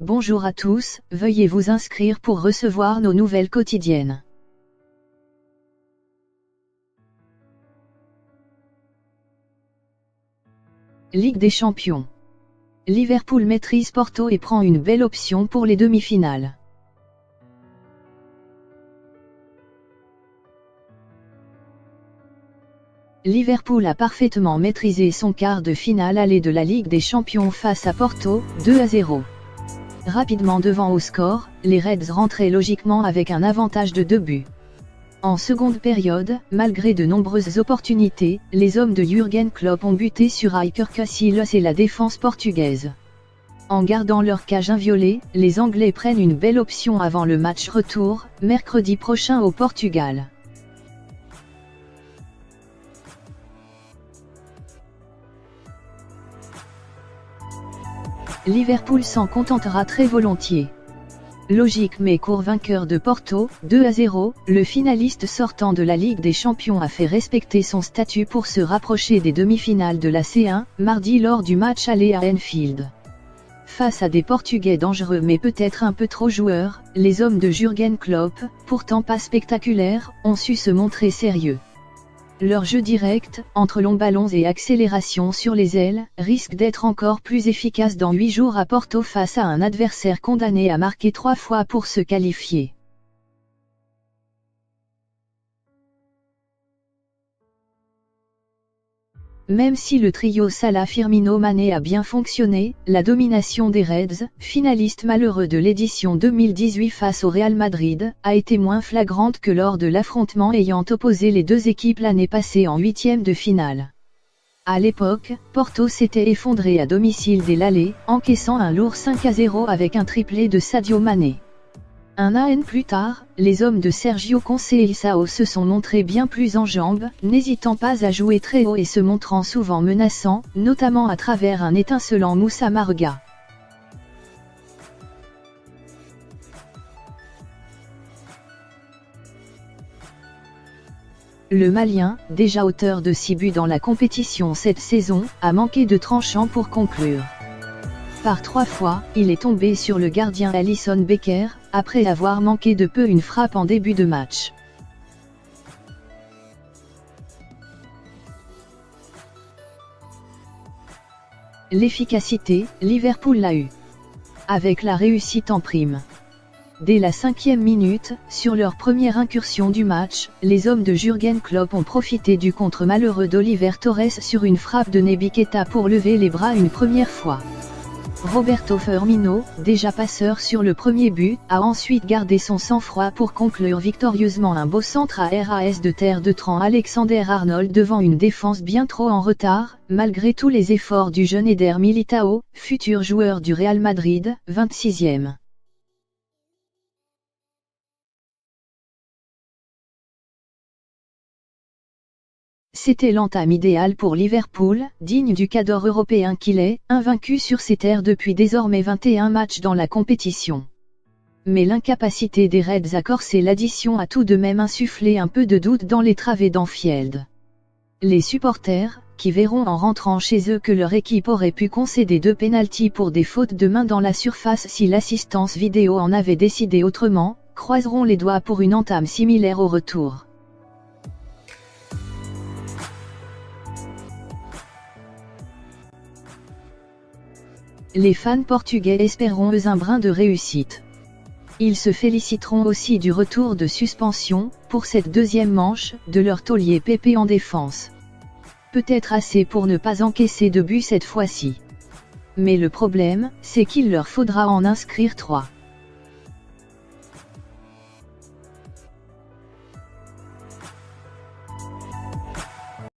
Bonjour à tous, veuillez vous inscrire pour recevoir nos nouvelles quotidiennes. Ligue des Champions. Liverpool maîtrise Porto et prend une belle option pour les demi-finales. Liverpool a parfaitement maîtrisé son quart de finale aller de la Ligue des Champions face à Porto, 2-0. Rapidement devant au score, les Reds rentraient logiquement avec un avantage de 2 buts. En seconde période, malgré de nombreuses opportunités, les hommes de Jürgen Klopp ont buté sur Iker Casillas et la défense portugaise. En gardant leur cage inviolée, les Anglais prennent une belle option avant le match retour, mercredi prochain au Portugal. Liverpool s'en contentera très volontiers. Logique mais court vainqueur de Porto, 2-0, le finaliste sortant de la Ligue des Champions a fait respecter son statut pour se rapprocher des demi-finales de la C1, mardi lors du match aller à Anfield. Face à des Portugais dangereux mais peut-être un peu trop joueurs, les hommes de Jürgen Klopp, pourtant pas spectaculaires, ont su se montrer sérieux. Leur jeu direct, entre longs ballons et accélération sur les ailes, risque d'être encore plus efficace dans 8 jours à Porto face à un adversaire condamné à marquer 3 fois pour se qualifier. Même si le trio Salah Firmino Mané a bien fonctionné, la domination des Reds, finalistes malheureux de l'édition 2018 face au Real Madrid, a été moins flagrante que lors de l'affrontement ayant opposé les deux équipes l'année passée en 8e de finale. À l'époque, Porto s'était effondré à domicile dès l'aller, encaissant un lourd 5-0 avec un triplé de Sadio Mané. Un an plus tard, les hommes de Sergio Conceição se sont montrés bien plus en jambes, n'hésitant pas à jouer très haut et se montrant souvent menaçants, notamment à travers un étincelant Moussa Marga. Le Malien, déjà auteur de 6 buts dans la compétition cette saison, a manqué de tranchant pour conclure. Par 3 fois, il est tombé sur le gardien Alisson Becker, après avoir manqué de peu une frappe en début de match. L'efficacité, Liverpool l'a eu. Avec la réussite en prime. Dès la 5e minute, sur leur première incursion du match, les hommes de Jürgen Klopp ont profité du contre malheureux d'Oliver Torres sur une frappe de Naby Keita pour lever les bras une première fois. Roberto Firmino, déjà passeur sur le premier but, a ensuite gardé son sang-froid pour conclure victorieusement un beau centre à RAS de terre de Trent Alexander-Arnold devant une défense bien trop en retard, malgré tous les efforts du jeune Eder Militão, futur joueur du Real Madrid, 26e. C'était l'entame idéale pour Liverpool, digne du cadre européen qu'il est, invaincu sur ses terres depuis désormais 21 matchs dans la compétition. Mais l'incapacité des Reds à corser l'addition a tout de même insufflé un peu de doute dans les travées d'Anfield. Les supporters, qui verront en rentrant chez eux que leur équipe aurait pu concéder 2 pénaltys pour des fautes de main dans la surface si l'assistance vidéo en avait décidé autrement, croiseront les doigts pour une entame similaire au retour. Les fans portugais espéreront un brin de réussite. Ils se féliciteront aussi du retour de suspension, pour cette deuxième manche, de leur taulier Pepe en défense. Peut-être assez pour ne pas encaisser de but cette fois-ci. Mais le problème, c'est qu'il leur faudra en inscrire 3.